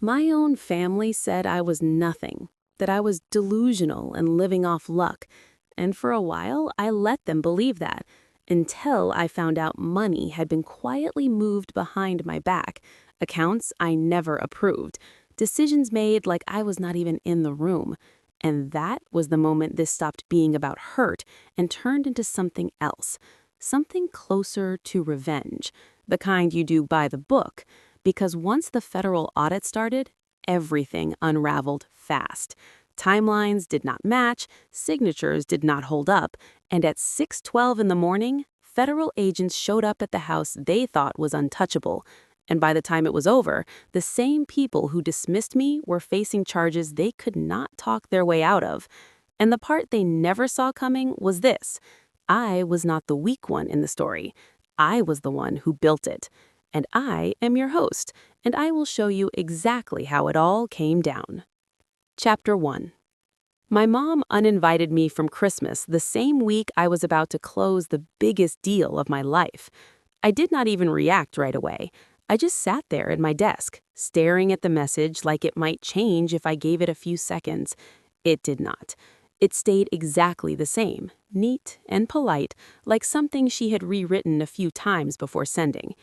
My own family said I was nothing, that I was delusional and living off luck, and for a while I let them believe that, until I found out money had been quietly moved behind my back, accounts I never approved, decisions made like I was not even in the room. And that was the moment this stopped being about hurt and turned into something else, something closer to revenge, the kind you do by the book, because once the federal audit started, everything unraveled fast. Timelines did not match, signatures did not hold up, and at 6:12 in the morning, federal agents showed up at the house they thought was untouchable. And by the time it was over, the same people who dismissed me were facing charges they could not talk their way out of. And the part they never saw coming was this. I was not the weak one in the story. I was the one who built it. And I am your host, and I will show you exactly how it all came down. Chapter 1. My mom uninvited me from Christmas the same week I was about to close the biggest deal of my life. I did not even react right away. I just sat there at my desk, staring at the message like it might change if I gave it a few seconds. It did not. It stayed exactly the same, neat and polite, like something she had rewritten a few times before sending.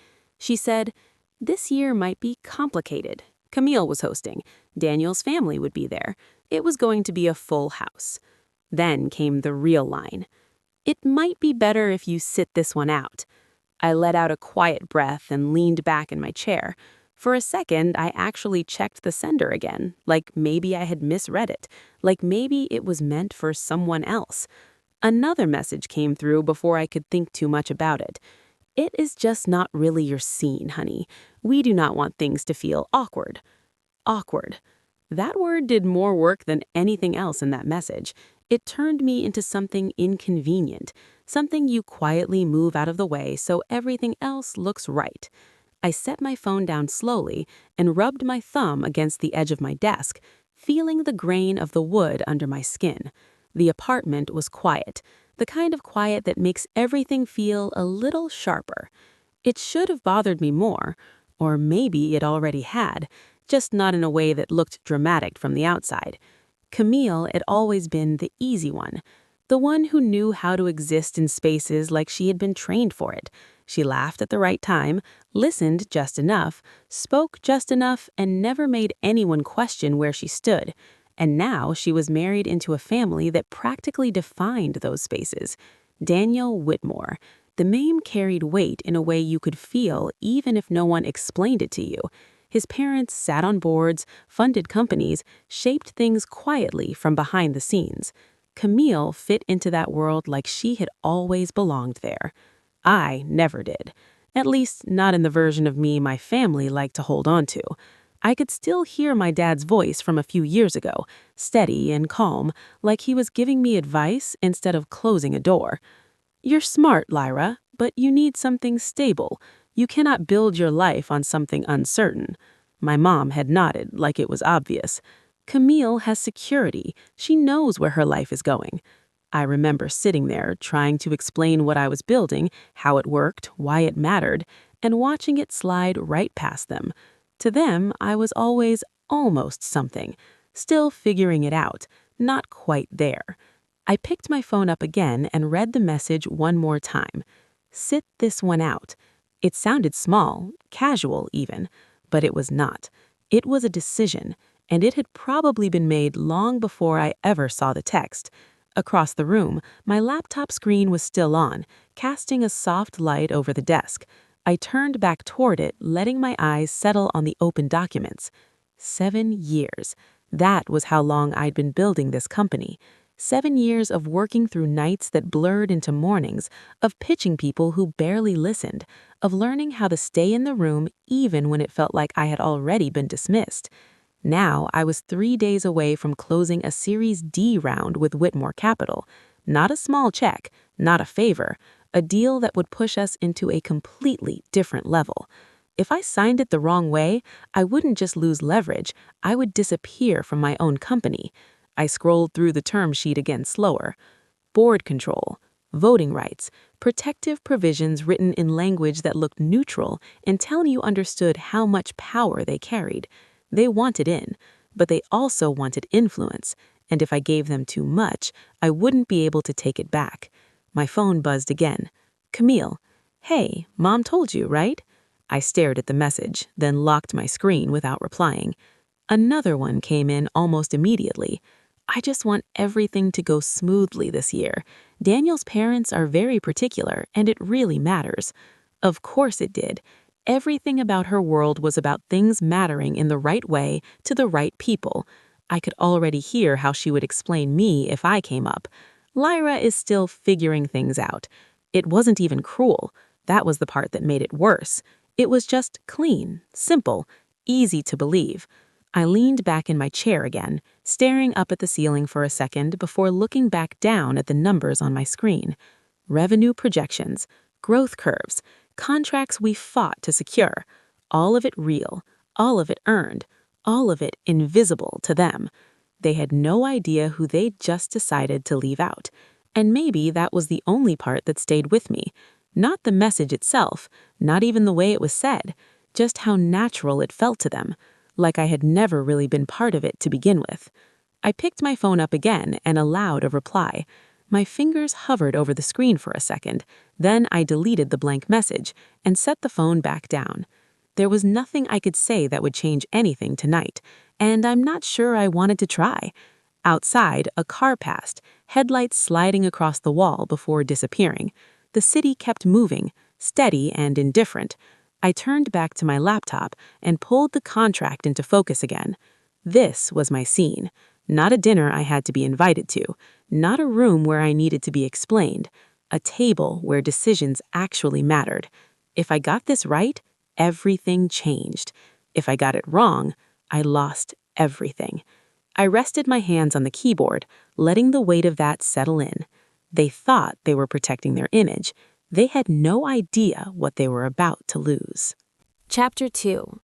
She said, "This year might be complicated." Camille was hosting. Daniel's family would be there. It was going to be a full house. Then came the real line. "It might be better if you sit this one out." I let out a quiet breath and leaned back in my chair. For a second, I actually checked the sender again, like maybe I had misread it, like maybe it was meant for someone else. Another message came through before I could think too much about it. "It is just not really your scene, honey. We do not want things to feel awkward." Awkward. That word did more work than anything else in that message. It turned me into something inconvenient, something you quietly move out of the way so everything else looks right. I set my phone down slowly and rubbed my thumb against the edge of my desk, feeling the grain of the wood under my skin. The apartment was quiet, the kind of quiet that makes everything feel a little sharper. It should have bothered me more, or maybe it already had, just not in a way that looked dramatic from the outside. Camille had always been the easy one, the one who knew how to exist in spaces like she had been trained for it. She laughed at the right time, listened just enough, spoke just enough, and never made anyone question where she stood. And now she was married into a family that practically defined those spaces. Daniel Whitmore. The name carried weight in a way you could feel even if no one explained it to you. His parents sat on boards, funded companies, shaped things quietly from behind the scenes. Camille fit into that world like she had always belonged there. I never did. At least not in the version of me my family liked to hold on to. I could still hear my dad's voice from a few years ago, steady and calm, like he was giving me advice instead of closing a door. "You're smart, Lyra, but you need something stable. You cannot build your life on something uncertain." My mom had nodded like it was obvious. Camille has security. She knows where her life is going. I remember sitting there trying to explain what I was building, how it worked, why it mattered, and watching it slide right past them. To them, I was always almost something, still figuring it out, not quite there. I picked my phone up again and read the message one more time. "Sit this one out." It sounded small, casual even, but it was not. It was a decision, and it had probably been made long before I ever saw the text. Across the room, my laptop screen was still on, casting a soft light over the desk. I turned back toward it, letting my eyes settle on the open documents. 7 years. That was how long I'd been building this company. 7 years of working through nights that blurred into mornings, of pitching people who barely listened, of learning how to stay in the room even when it felt like I had already been dismissed. Now I was 3 days away from closing a Series D round with Whitmore Capital. Not a small check, not a favor, a deal that would push us into a completely different level. If I signed it the wrong way, I wouldn't just lose leverage, I would disappear from my own company. I scrolled through the term sheet again slower. Board control, voting rights, protective provisions written in language that looked neutral until you understood how much power they carried. They wanted in, but they also wanted influence, and if I gave them too much, I wouldn't be able to take it back. My phone buzzed again. Camille. Hey, Mom told you, right? I stared at the message, then locked my screen without replying. Another one came in almost immediately. I just want everything to go smoothly this year. Daniel's parents are very particular, and it really matters. Of course it did. Everything about her world was about things mattering in the right way to the right people. I could already hear how she would explain me if I came up. Lyra is still figuring things out. It wasn't even cruel. That was the part that made it worse. It was just clean, simple, easy to believe. I leaned back in my chair again, staring up at the ceiling for a second before looking back down at the numbers on my screen. Revenue projections, growth curves, contracts we fought to secure. All of it real, all of it earned, all of it invisible to them. They had no idea who they'd just decided to leave out. And maybe that was the only part that stayed with me. Not the message itself, not even the way it was said, just how natural it felt to them, like I had never really been part of it to begin with. I picked my phone up again and allowed a reply. My fingers hovered over the screen for a second, then I deleted the blank message and set the phone back down. There was nothing I could say that would change anything tonight, and I'm not sure I wanted to try. Outside, a car passed, headlights sliding across the wall before disappearing. The city kept moving, steady and indifferent. I turned back to my laptop and pulled the contract into focus again. This was my scene. Not a dinner I had to be invited to, not a room where I needed to be explained, a table where decisions actually mattered. If I got this right, everything changed. If I got it wrong, I lost everything. I rested my hands on the keyboard, letting the weight of that settle in. They thought they were protecting their image. They had no idea what they were about to lose. Chapter 2.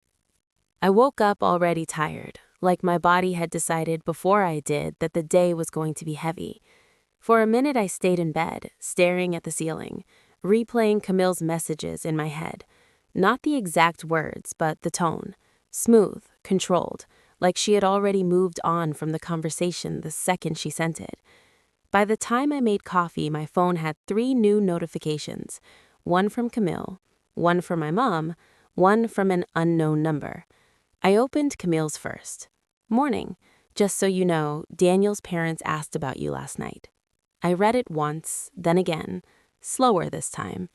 I woke up already tired, like my body had decided before I did that the day was going to be heavy. For a minute I stayed in bed, staring at the ceiling, replaying Camille's messages in my head. Not the exact words, but the tone. Smooth, controlled, like she had already moved on from the conversation the second she sent it. By the time I made coffee, my phone had 3 new notifications. One from Camille, one from my mom, one from an unknown number. I opened Camille's first. Morning. Just so you know, Daniel's parents asked about you last night. I read it once, then again, slower this time.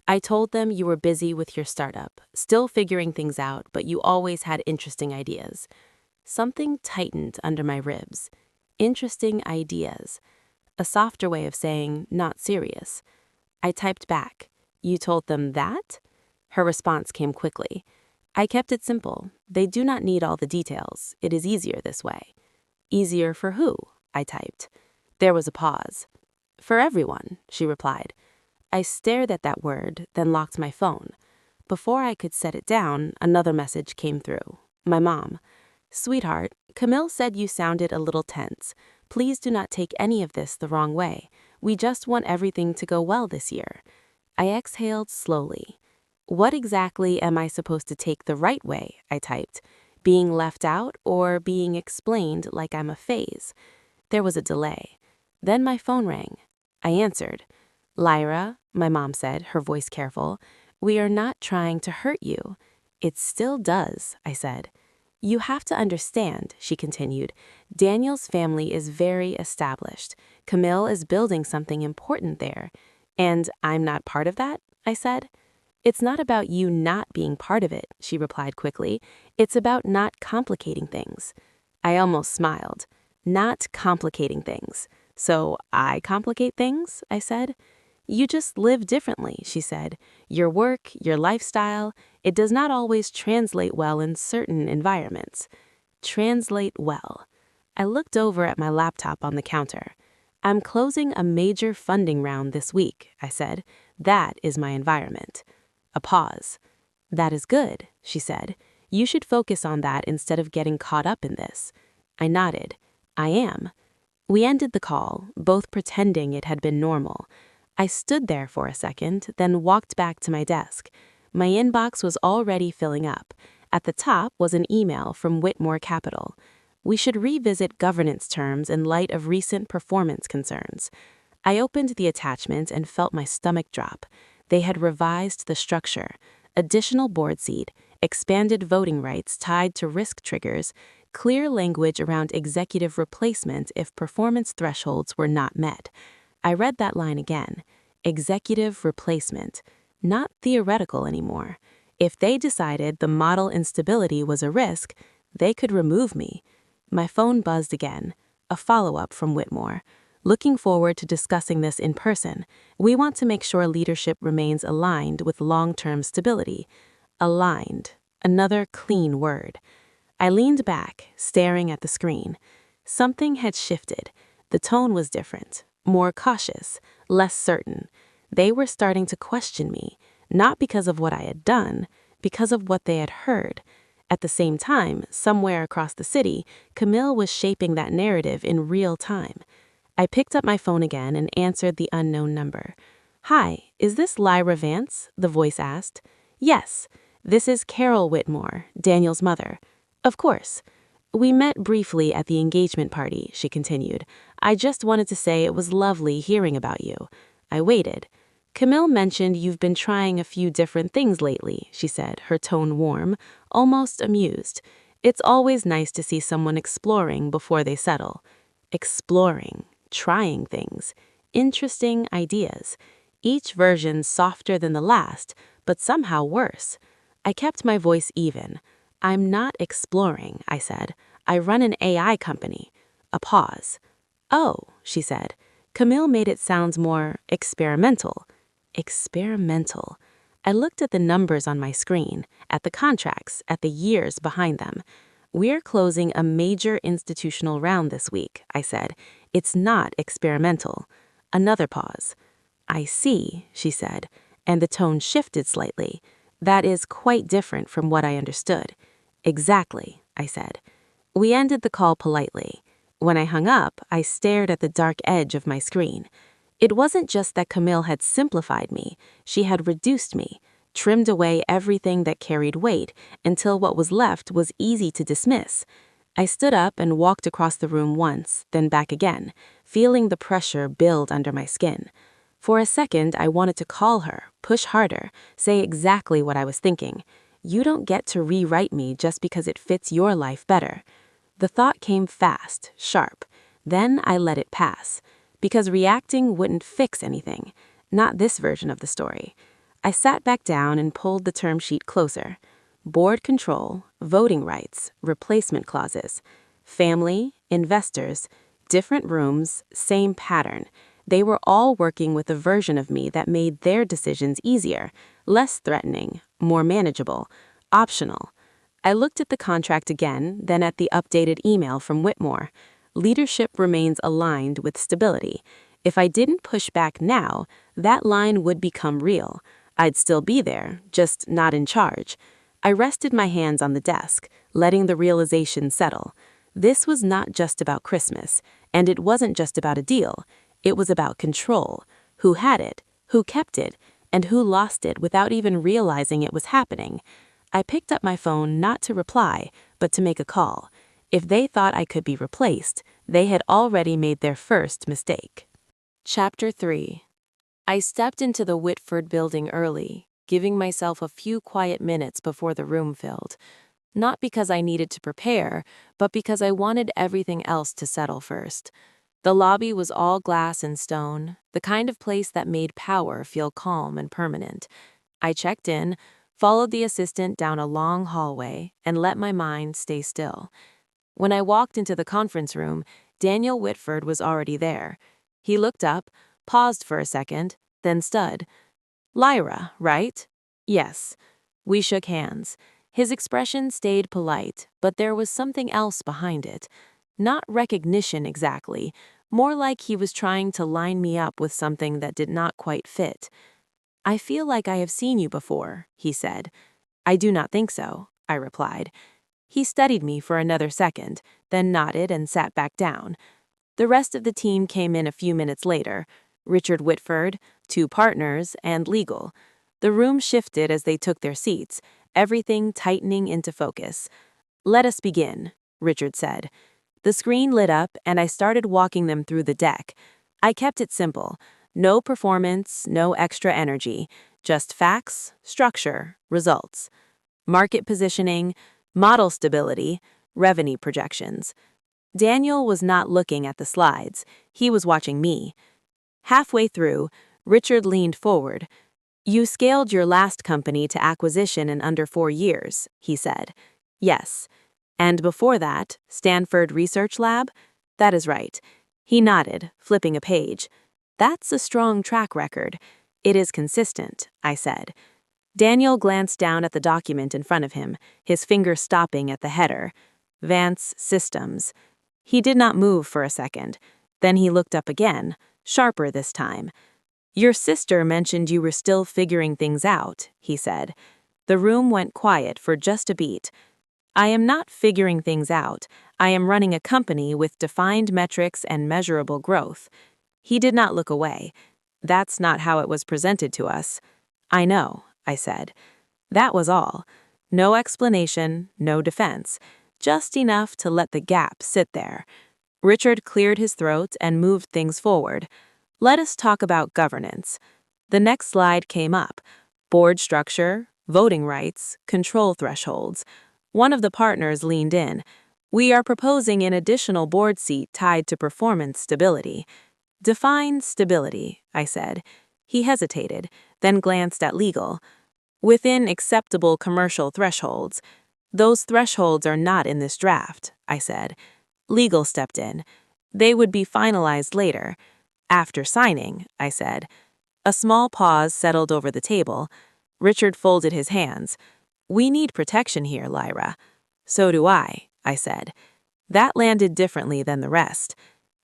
I told them you were busy with your startup, still figuring things out, but you always had interesting ideas. Something tightened under my ribs. Interesting ideas. A softer way of saying, not serious. I typed back, "You told them that?" Her response came quickly. I kept it simple. They do not need all the details. It is easier this way. Easier for who? I typed. There was a pause. For everyone, she replied. I stared at that word, then locked my phone. Before I could set it down, another message came through. My mom. Sweetheart, Camille said you sounded a little tense. Please do not take any of this the wrong way. We just want everything to go well this year. I exhaled slowly. What exactly am I supposed to take the right way? I typed. Being left out or being explained like I'm a phase? There was a delay. Then my phone rang. I answered. Lyra, my mom said, her voice careful, we are not trying to hurt you. It still does, I said. You have to understand, she continued. Daniel's family is very established. Camille is building something important there. And I'm not part of that, I said. It's not about you not being part of it, she replied quickly. It's about not complicating things. I almost smiled. Not complicating things. So I complicate things, I said. You just live differently, she said. Your work, your lifestyle, it does not always translate well in certain environments. Translate well. I looked over at my laptop on the counter. I'm closing a major funding round this week, I said. That is my environment. A pause. That is good, she said. You should focus on that instead of getting caught up in this. I nodded. I am. We ended the call, both pretending it had been normal. I stood there for a second, then walked back to my desk. My inbox was already filling up. At the top was an email from Whitmore Capital. We should revisit governance terms in light of recent performance concerns. I opened the attachment and felt my stomach drop. They had revised the structure. Additional board seat, expanded voting rights tied to risk triggers, clear language around executive replacement if performance thresholds were not met. I read that line again. Executive replacement. Not theoretical anymore. If they decided the model instability was a risk, they could remove me. My phone buzzed again. A follow-up from Whitmore. Looking forward to discussing this in person. We want to make sure leadership remains aligned with long-term stability. Aligned. Another clean word. I leaned back, staring at the screen. Something had shifted. The tone was different, more cautious, less certain. They were starting to question me, not because of what I had done, because of what they had heard. At the same time, somewhere across the city, Camille was shaping that narrative in real time. I picked up my phone again and answered the unknown number. "Hi, is this Lyra Vance?" the voice asked. "Yes, this is Carol Whitmore, Daniel's mother." "Of course." "We met briefly at the engagement party," she continued. "I just wanted to say it was lovely hearing about you." I waited. "Camille mentioned you've been trying a few different things lately," she said, her tone warm, almost amused. "It's always nice to see someone exploring before they settle." Exploring, trying things, interesting ideas. Each version softer than the last, but somehow worse. I kept my voice even. "I'm not exploring," I said. "I run an AI company." A pause. "Oh," she said. Camille made it sound more experimental. Experimental. I looked at the numbers on my screen, at the contracts, at the years behind them. "We're closing a major institutional round this week," I said. "It's not experimental." Another pause. "I see," she said, and the tone shifted slightly. "That is quite different from what I understood." "Exactly," I said. We ended the call politely. When I hung up, I stared at the dark edge of my screen. It wasn't just that Camille had simplified me, she had reduced me, trimmed away everything that carried weight until what was left was easy to dismiss. I stood up and walked across the room once, then back again, feeling the pressure build under my skin. For a second, I wanted to call her, push harder, say exactly what I was thinking. "You don't get to rewrite me just because it fits your life better." The thought came fast, sharp. Then I let it pass, because reacting wouldn't fix anything, not this version of the story. I sat back down and pulled the term sheet closer. Board control, voting rights, replacement clauses. Family, investors, different rooms, same pattern. They were all working with a version of me that made their decisions easier, less threatening, more manageable, optional. I looked at the contract again, then at the updated email from Whitmore. Leadership remains aligned with stability. If I didn't push back now, that line would become real. I'd still be there, just not in charge. I rested my hands on the desk, letting the realization settle. This was not just about Christmas, and it wasn't just about a deal. It was about control. Who had it, who kept it, and who lost it without even realizing it was happening. I picked up my phone not to reply, but to make a call. If they thought I could be replaced, they had already made their first mistake. Chapter 3. I stepped into the Whitford building early, giving myself a few quiet minutes before the room filled. Not because I needed to prepare, but because I wanted everything else to settle first. The lobby was all glass and stone, the kind of place that made power feel calm and permanent. I checked in, followed the assistant down a long hallway, and let my mind stay still. When I walked into the conference room, Daniel Whitford was already there. He looked up, paused for a second, then stood. "Lyra, right?" "Yes." We shook hands. His expression stayed polite, but there was something else behind it. Not recognition exactly, more like he was trying to line me up with something that did not quite fit. "I feel like I have seen you before," he said. "I do not think so," I replied. He studied me for another second, then nodded and sat back down. The rest of the team came in a few minutes later. Richard Whitford, 2 partners, and legal. The room shifted as they took their seats. everything tightening into focus. "Let us begin," Richard said. The screen lit up and I started walking them through the deck. I kept it simple. No performance, no extra energy. Just facts, structure, results. Market positioning, model stability, revenue projections. Daniel was not looking at the slides. He was watching me. Halfway through, Richard leaned forward. "You scaled your last company to acquisition in under 4 years," he said. "Yes. And before that, Stanford Research Lab?" "That is right." He nodded, flipping a page. "That's a strong track record. It is consistent," I said. Daniel glanced down at the document in front of him, his finger stopping at the header. Vance Systems. He did not move for a second. Then he looked up again, sharper this time. "Your sister mentioned you were still figuring things out," he said. The room went quiet for just a beat. "I am not figuring things out. I am running a company with defined metrics and measurable growth." He did not look away. "That's not how it was presented to us." "I know," I said. That was all. No explanation, no defense. Just enough to let the gap sit there. Richard cleared his throat and moved things forward. "Let us talk about governance." The next slide came up. Board structure, voting rights, control thresholds. One of the partners leaned in. "We are proposing an additional board seat tied to performance stability." "Define stability," I said. He hesitated, then glanced at legal. "Within acceptable commercial thresholds." "Those thresholds are not in this draft," I said. Legal stepped in. "They would be finalized later." "After signing," I said. A small pause settled over the table. Richard folded his hands. "We need protection here, Lyra." "So do I," I said. That landed differently than the rest.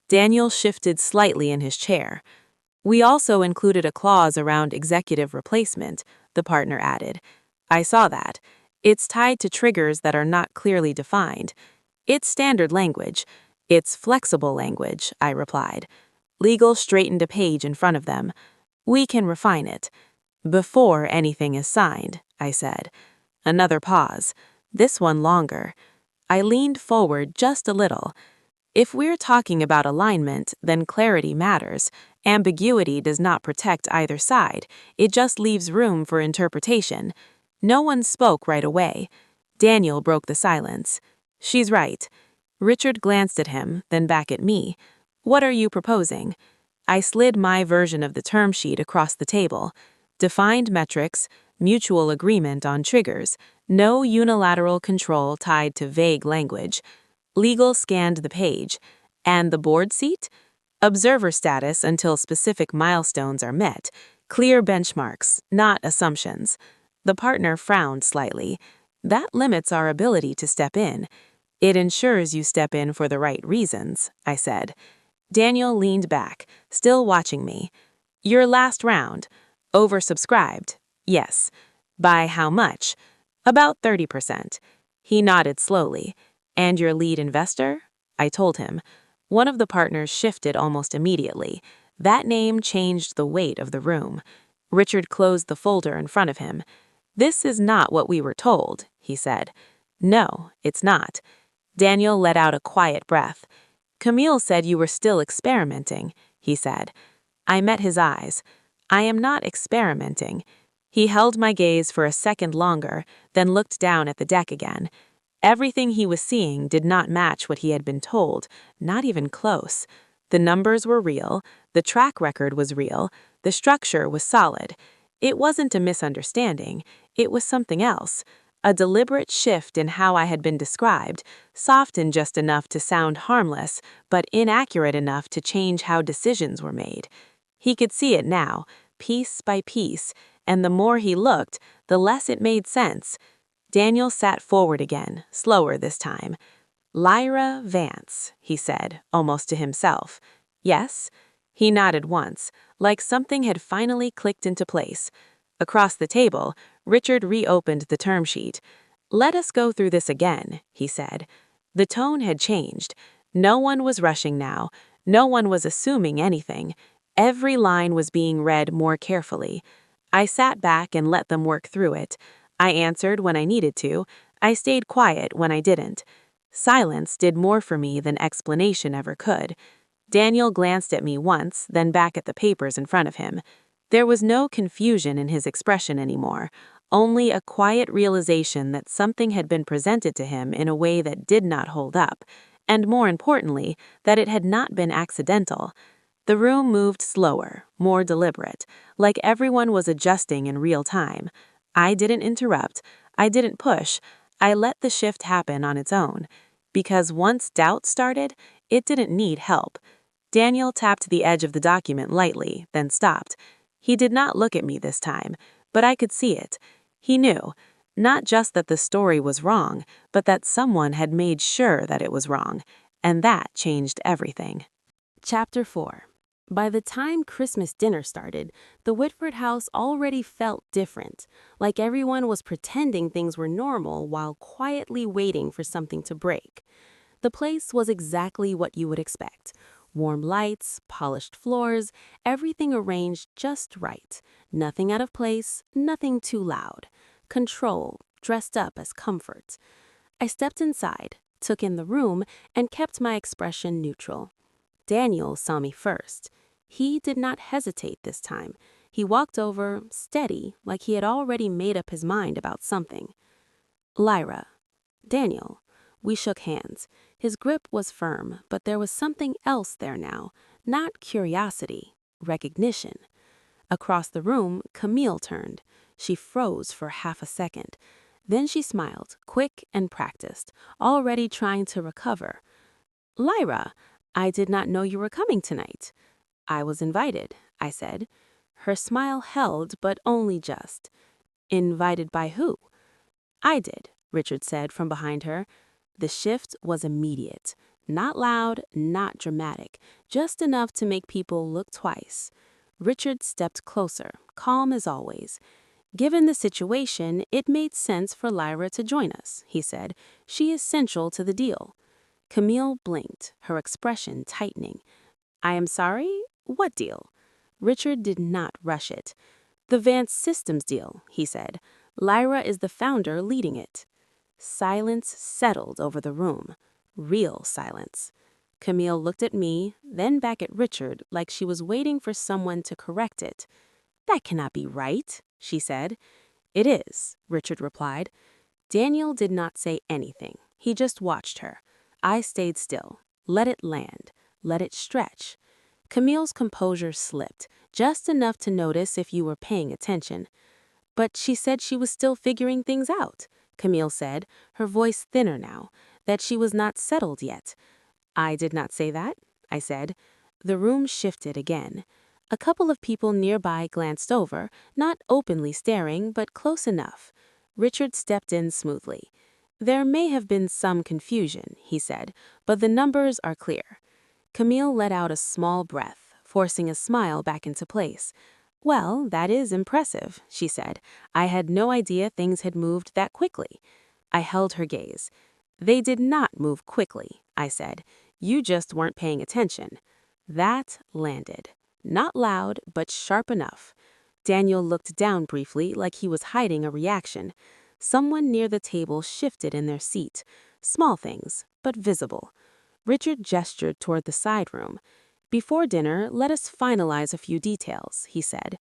Daniel shifted slightly in his chair. "We also included a clause around executive replacement," the partner added. "I saw that. It's tied to triggers that are not clearly defined. It's standard language. It's flexible language," I replied. Legal straightened a page in front of them. "We can refine it." "Before anything is signed," I said. Another pause. This one longer. I leaned forward just a little. "If we're talking about alignment, then clarity matters. Ambiguity does not protect either side. It just leaves room for interpretation." No one spoke right away. Daniel broke the silence. "She's right." Richard glanced at him, then back at me. "What are you proposing?" I slid my version of the term sheet across the table. Defined metrics, mutual agreement on triggers, no unilateral control tied to vague language. Legal scanned the page. "And the board seat?" "Observer status until specific milestones are met. Clear benchmarks, not assumptions." The partner frowned slightly. "That limits our ability to step in." "It ensures you step in for the right reasons," I said. Daniel leaned back, still watching me. "Your last round. Oversubscribed." "Yes." "By how much?" "About 30%. He nodded slowly. "And your lead investor?" I told him. One of the partners shifted almost immediately. That name changed the weight of the room. Richard closed the folder in front of him. "This is not what we were told," he said. "No, it's not." Daniel let out a quiet breath. "Camille said you were still experimenting," he said. I met his eyes. "I am not experimenting." He held my gaze for a second longer, then looked down at the deck again. Everything he was seeing did not match what he had been told, not even close. The numbers were real, the track record was real, the structure was solid. It wasn't a misunderstanding, it was something else. A deliberate shift in how I had been described, softened just enough to sound harmless, but inaccurate enough to change how decisions were made. He could see it now, piece by piece, and the more he looked, the less it made sense. Daniel sat forward again, slower this time. "Lyra Vance," he said, almost to himself. "Yes?" He nodded once, like something had finally clicked into place. Across the table, Richard reopened the term sheet. "Let us go through this again," he said. The tone had changed. No one was rushing now. No one was assuming anything. Every line was being read more carefully. I sat back and let them work through it. I answered when I needed to. I stayed quiet when I didn't. Silence did more for me than explanation ever could. Daniel glanced at me once, then back at the papers in front of him. There was no confusion in his expression anymore, only a quiet realization that something had been presented to him in a way that did not hold up, and more importantly, that it had not been accidental. The room moved slower, more deliberate, like everyone was adjusting in real time. I didn't interrupt, I didn't push, I let the shift happen on its own. Because once doubt started, it didn't need help. Daniel tapped the edge of the document lightly, then stopped. He did not look at me this time, but I could see it. He knew, not just that the story was wrong, but that someone had made sure that it was wrong, and that changed everything. Chapter 4. By the time Christmas dinner started, the Whitford house already felt different, like everyone was pretending things were normal while quietly waiting for something to break. The place was exactly what you would expect. Warm lights, polished floors, everything arranged just right. Nothing out of place, nothing too loud. Control, dressed up as comfort. I stepped inside, took in the room, and kept my expression neutral. Daniel saw me first. He did not hesitate this time. He walked over, steady, like he had already made up his mind about something. Lyra. Daniel. We shook hands. His grip was firm, but there was something else there now. Not curiosity, recognition. Across the room, Camille turned. She froze for half a second. Then she smiled, quick and practiced, already trying to recover. Lyra, I did not know you were coming tonight. I was invited, I said. Her smile held, but only just. Invited by who? I did, Richard said from behind her. The shift was immediate. Not loud, not dramatic, just enough to make people look twice. Richard stepped closer, calm as always. Given the situation, it made sense for Lyra to join us, he said. She is central to the deal. Camille blinked, her expression tightening. I am sorry? What deal? Richard did not rush it. The Vance Systems deal, he said. Lyra is the founder leading it. Silence settled over the room. Real silence. Camille looked at me, then back at Richard like she was waiting for someone to correct it. That cannot be right, she said. It is, Richard replied. Daniel did not say anything. He just watched her. I stayed still. Let it land. Let it stretch. Camille's composure slipped, just enough to notice if you were paying attention. But she said she was still figuring things out, Camille said, her voice thinner now, that she was not settled yet. I did not say that, I said. The room shifted again. A couple of people nearby glanced over, not openly staring, but close enough. Richard stepped in smoothly. There may have been some confusion, he said, but the numbers are clear. Camille let out a small breath, forcing a smile back into place. Well, that is impressive, she said. I had no idea things had moved that quickly. I held her gaze. They did not move quickly, I said. You just weren't paying attention. That landed. Not loud, but sharp enough. Daniel looked down briefly like he was hiding a reaction. Someone near the table shifted in their seat. Small things, but visible. Richard gestured toward the side room. Before dinner, let us finalize a few details, he said.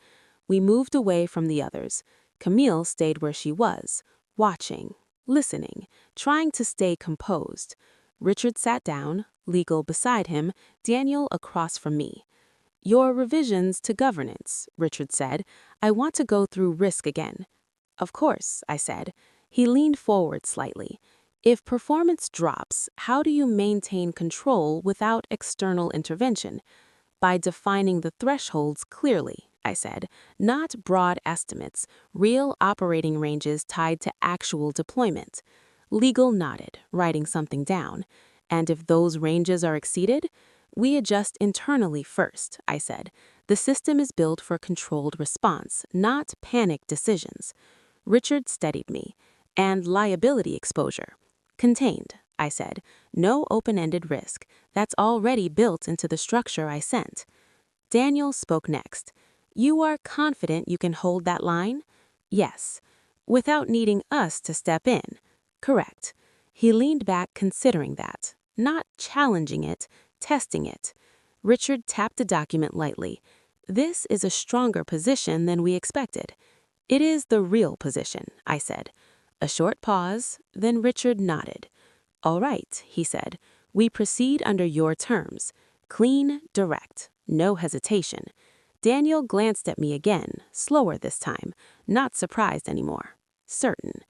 We moved away from the others. Camille stayed where she was, watching, listening, trying to stay composed. Richard sat down, legal beside him, Daniel across from me. Your revisions to governance, Richard said. I want to go through risk again. Of course, I said. He leaned forward slightly. If performance drops, how do you maintain control without external intervention? By defining the thresholds clearly, I said, not broad estimates, real operating ranges tied to actual deployment. Legal nodded, writing something down. And if those ranges are exceeded, we adjust internally first, I said. The system is built for controlled response, not panic decisions. Richard steadied me. And liability exposure. Contained, I said. No open-ended risk. That's already built into the structure I sent. Daniel spoke next. You are confident you can hold that line? Yes. Without needing us to step in. Correct. He leaned back considering that, not challenging it, testing it. Richard tapped the document lightly. This is a stronger position than we expected. It is the real position, I said. A short pause, then Richard nodded. All right, he said. We proceed under your terms. Clean, direct, no hesitation. Daniel glanced at me again, slower this time, not surprised anymore. Certain.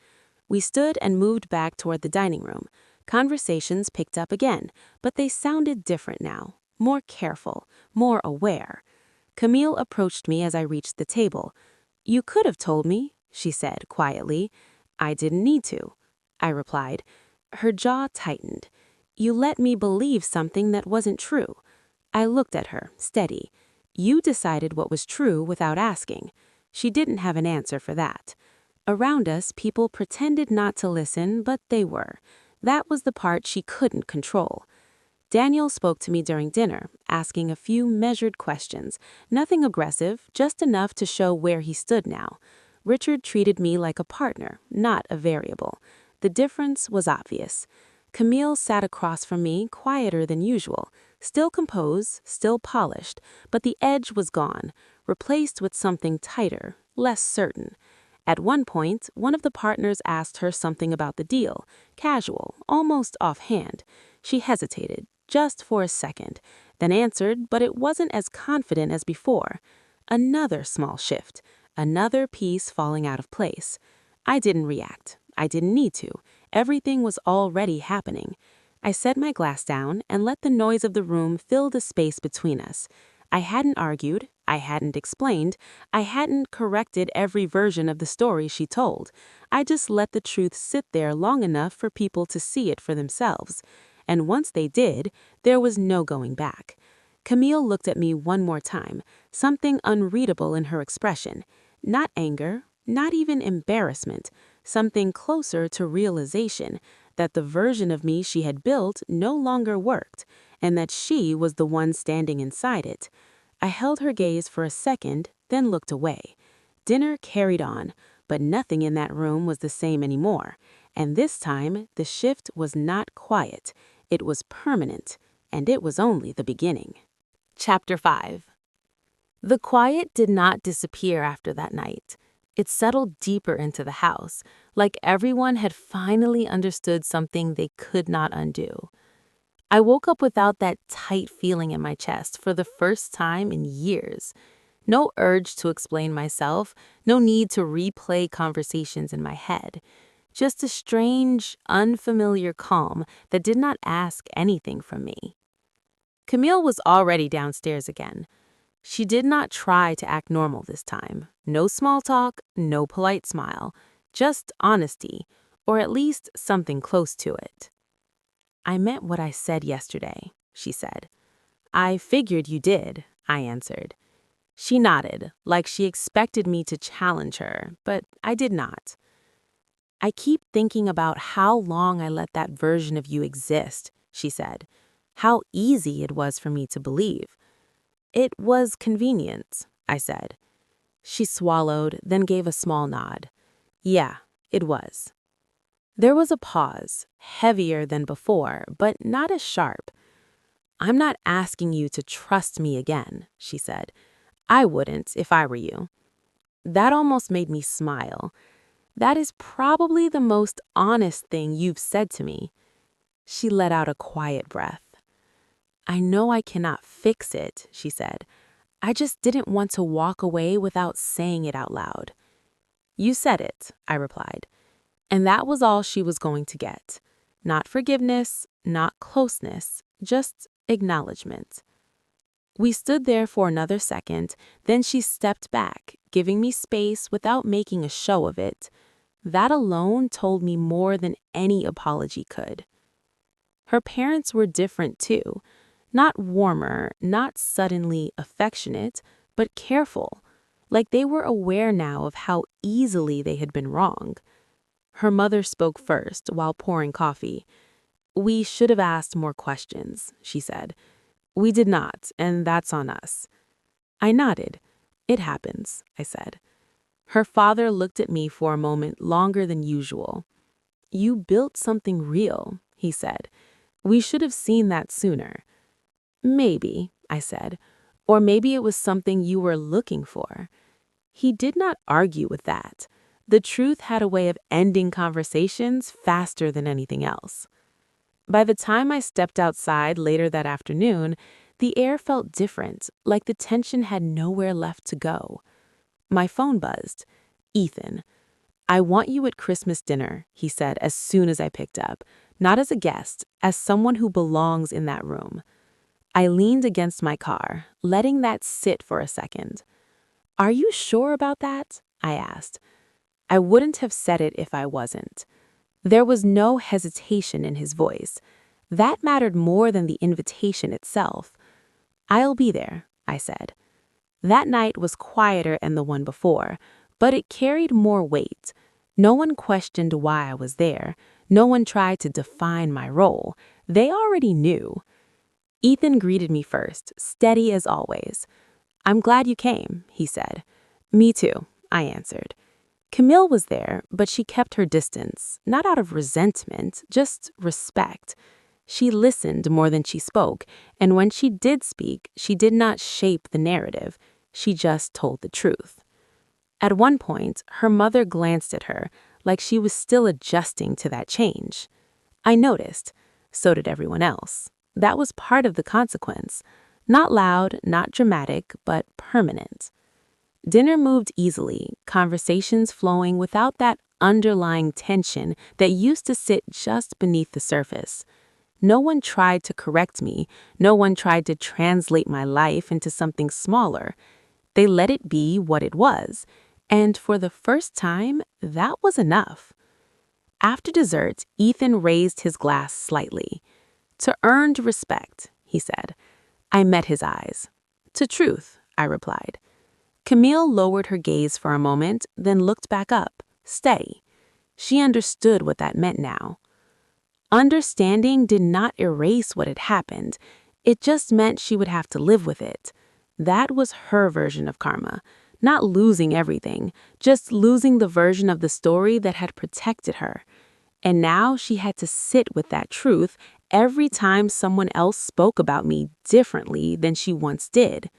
We stood and moved back toward the dining room. Conversations picked up again, but they sounded different now, more careful, more aware. Camille approached me as I reached the table. You could have told me, she said quietly. I didn't need to, I replied. Her jaw tightened. You let me believe something that wasn't true. I looked at her, steady. You decided what was true without asking. She didn't have an answer for that. Around us, people pretended not to listen, but they were. That was the part she couldn't control. Daniel spoke to me during dinner, asking a few measured questions. Nothing aggressive, just enough to show where he stood now. Richard treated me like a partner, not a variable. The difference was obvious. Camille sat across from me, quieter than usual, still composed, still polished, but the edge was gone, replaced with something tighter, less certain. At one point, one of the partners asked her something about the deal, casual, almost offhand. She hesitated, just for a second, then answered, but it wasn't as confident as before. Another small shift, another piece falling out of place. I didn't react. I didn't need to. Everything was already happening. I set my glass down and let the noise of the room fill the space between us. I hadn't argued, I hadn't explained, I hadn't corrected every version of the story she told. I just let the truth sit there long enough for people to see it for themselves. And once they did, there was no going back. Camille looked at me one more time, something unreadable in her expression. Not anger, not even embarrassment, something closer to realization that the version of me she had built no longer worked, and that she was the one standing inside it. I held her gaze for a second, then looked away. Dinner carried on, but nothing in that room was the same anymore. And this time, the shift was not quiet. It was permanent, and it was only the beginning. Chapter 5. The quiet did not disappear after that night. It settled deeper into the house, like everyone had finally understood something they could not undo. I woke up without that tight feeling in my chest for the first time in years. No urge to explain myself, no need to replay conversations in my head. Just a strange, unfamiliar calm that did not ask anything from me. Camille was already downstairs again. She did not try to act normal this time. No small talk, no polite smile, just honesty, or at least something close to it. I meant what I said yesterday, she said. I figured you did, I answered. She nodded, like she expected me to challenge her, but I did not. I keep thinking about how long I let that version of you exist, she said. How easy it was for me to believe. It was convenient, I said. She swallowed, then gave a small nod. Yeah, it was. There was a pause, heavier than before, but not as sharp. I'm not asking you to trust me again, she said. I wouldn't if I were you. That almost made me smile. That is probably the most honest thing you've said to me. She let out a quiet breath. I know I cannot fix it, she said. I just didn't want to walk away without saying it out loud. You said it, I replied. And that was all she was going to get. Not forgiveness, not closeness, just acknowledgement. We stood there for another second, then she stepped back, giving me space without making a show of it. That alone told me more than any apology could. Her parents were different too. Not warmer, not suddenly affectionate, but careful, like they were aware now of how easily they had been wrong. Her mother spoke first while pouring coffee. We should have asked more questions, she said. We did not, and that's on us. I nodded. It happens, I said. Her father looked at me for a moment longer than usual. "You built something real," he said. "We should have seen that sooner." "Maybe," I said. "Or maybe it was something you were looking for." He did not argue with that. The truth had a way of ending conversations faster than anything else. By the time I stepped outside later that afternoon, the air felt different, like the tension had nowhere left to go. My phone buzzed. "Ethan, I want you at Christmas dinner," he said as soon as I picked up, not as a guest, as someone who belongs in that room. I leaned against my car, letting that sit for a second. "Are you sure about that?" I asked. I wouldn't have said it if I wasn't. There was no hesitation in his voice. That mattered more than the invitation itself. "I'll be there," I said. That night was quieter than the one before, but it carried more weight. No one questioned why I was there. No one tried to define my role. They already knew. Ethan greeted me first, steady as always. "I'm glad you came," he said. "Me too," I answered. Camille was there, but she kept her distance, not out of resentment, just respect. She listened more than she spoke, and when she did speak, she did not shape the narrative. She just told the truth. At one point, her mother glanced at her, like she was still adjusting to that change. I noticed. So did everyone else. That was part of the consequence. Not loud, not dramatic, but permanent. Dinner moved easily, conversations flowing without that underlying tension that used to sit just beneath the surface. No one tried to correct me. No one tried to translate my life into something smaller. They let it be what it was. And for the first time, that was enough. After dessert, Ethan raised his glass slightly. "To earned respect," he said. I met his eyes. "To truth," I replied. Camille lowered her gaze for a moment, then looked back up, steady. She understood what that meant now. Understanding did not erase what had happened. It just meant she would have to live with it. That was her version of karma. Not losing everything, just losing the version of the story that had protected her. And now she had to sit with that truth every time someone else spoke about me differently than she once did.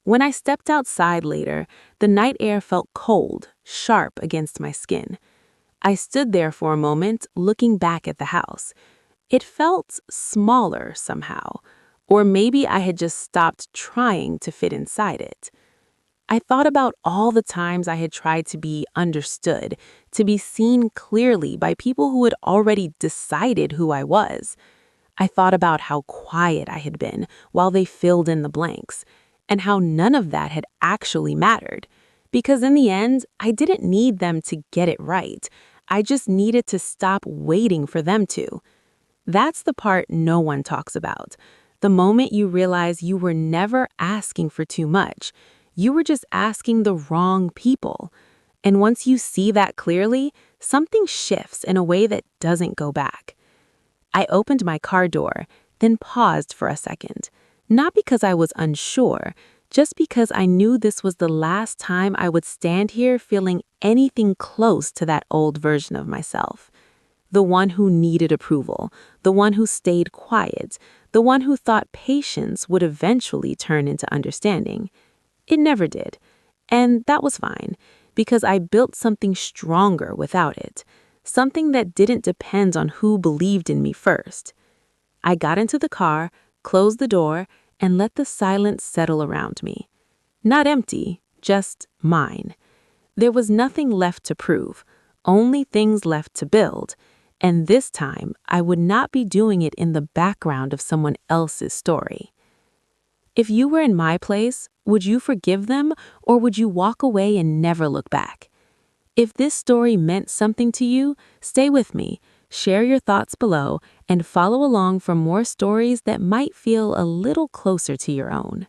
When I stepped outside later, the night air felt cold, sharp against my skin. I stood there for a moment, looking back at the house. It felt smaller somehow, or maybe I had just stopped trying to fit inside it. I thought about all the times I had tried to be understood, to be seen clearly by people who had already decided who I was. I thought about how quiet I had been while they filled in the blanks, and how none of that had actually mattered. Because in the end, I didn't need them to get it right. I just needed to stop waiting for them to. That's the part no one talks about. The moment you realize you were never asking for too much. You were just asking the wrong people. And once you see that clearly, something shifts in a way that doesn't go back. I opened my car door, then paused for a second. Not because I was unsure, just because I knew this was the last time I would stand here feeling anything close to that old version of myself. The one who needed approval, the one who stayed quiet, the one who thought patience would eventually turn into understanding. It never did. And that was fine, because I built something stronger without it, something that didn't depend on who believed in me first. I got into the car, closed the door, and let the silence settle around me. Not empty, just mine. There was nothing left to prove, only things left to build, and this time I would not be doing it in the background of someone else's story. If you were in my place, would you forgive them, or would you walk away and never look back? If this story meant something to you, stay with me, share your thoughts below, and follow along for more stories that might feel a little closer to your own.